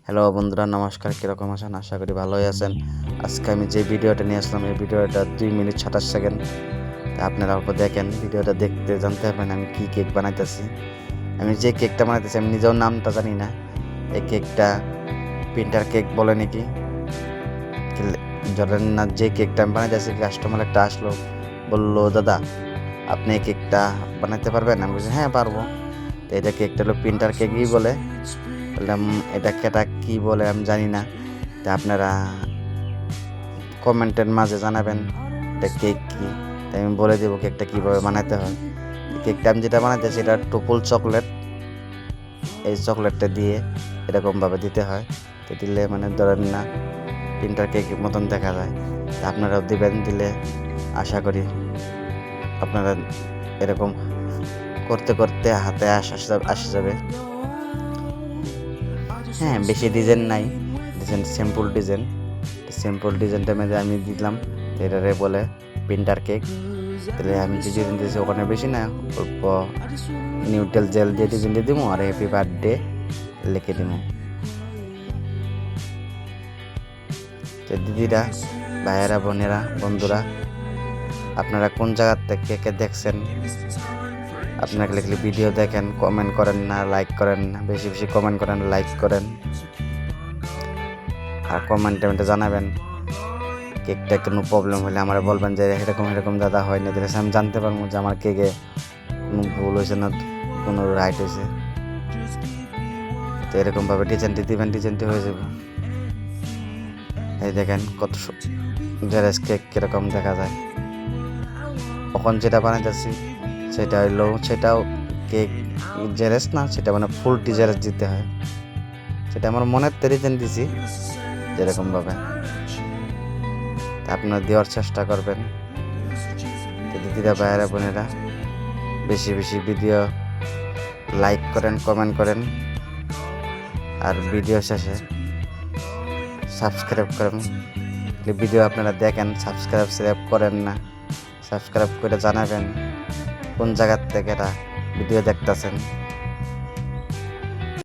Hello বন্ধুরা, নমস্কার। কীরকম আছেন? আশা করি ভালোই আছেন। আজকে আমি যে ভিডিওটা নিয়ে আসলাম, এই ভিডিওটা 2 মিনিট 27 সেকেন্ড। আপনারা অল্প দেখেন, ভিডিওটা দেখতে জানতে পারবেন আমি কী কেক বানাইতেছি। আমি যে কেকটা বানাইতেছি আমি নিজেও নামটা জানি না। এই কেকটা প্রিন্টার কেক বলে নাকি, ধরেন না। যে কেকটা আমি বানাইতেছি, কাস্টমার একটা আসলো, বললো, দাদা আপনি এই কেকটা বানাইতে পারবেন? আমি বলছি হ্যাঁ পারবো। তো এটা কেকটা হলো প্রিন্টার কেকই বলে। বললাম এটা কেটা কী বলে আমি জানি না, তা আপনারা কমেন্টের মাঝে জানাবেন এটা কেক কী, তাই আমি বলে দেবো কেকটা কীভাবে বানাতে হয়। কেকটা আমি যেটা বানাইতেছি এটা টুপুল চকলেট। এই চকলেটটা দিয়ে এরকমভাবে দিতে হয়, তো দিলে মানে ধরেন না প্রিন্টার কেকের মতন দেখা যায়। তা আপনারাও দিবেন, দিলে আশা করি আপনারা এরকম করতে করতে হাতে আসা যাবে। হ্যাঁ, বেশি ডিজাইন নাই, ডিজাইন সিম্পল ডিজাইনটা মেঝে আমি দিলাম। এটারে বলে প্রিন্টার কেক। তাহলে আমি যে ডিজাইন দিয়েছি ওখানে বেশি না, অল্প নিউট্রাল জেল দিয়ে ডিজাইন দিয়ে দিব আর হ্যাপি বার্থডে লিখে দিব। তো দিদিরা, ভাইয়েরা, বোনেরা, বন্ধুরা, আপনারা কোন জায়গার থেকে কে দেখছেন? আপনাকে লিখলে ভিডিও দেখেন, কমেন্ট করেন না, লাইক করেন না। বেশি বেশি কমেন্ট করেন, লাইক করেন, আর কমেন্টে জানাবেন। কেকটা কোনো প্রবলেম হলে আমার বলবেন যে এরকম দাদা হয় না, দিলে আমি জানতে পারবো যে আমার কেকে কোনো ভুল হয়েছে না, কোনো রাইট হয়েছে। তো এরকমভাবে ডিজাইনটি দিবেন, ডিজাইনটি হয়ে যাবে। এই দেখেন কত জেরেস কেক কীরকম দেখা যায়। এখন যেটা বানাইতেছি সেটা হইলো, সেটাও কেক জেরেস না, সেটা মানে ফুলটি জেরেস দিতে হয়। সেটা আমার মনের ডিজাইন দিছি যেরকমভাবে, আপনারা দেওয়ার চেষ্টা করবেন। দিদিরা, ভাইয়েরা, বোনেরা, বেশি বেশি ভিডিও লাইক করেন, কমেন্ট করেন, আর ভিডিও শেষে সাবস্ক্রাইব করেন। ভিডিও আপনারা দেখেন, সাবস্ক্রাইব করেন না, সাবস্ক্রাইব করে জানাবেন কোন জায়গার থেকে এটা ভিডিও দেখতেছেন।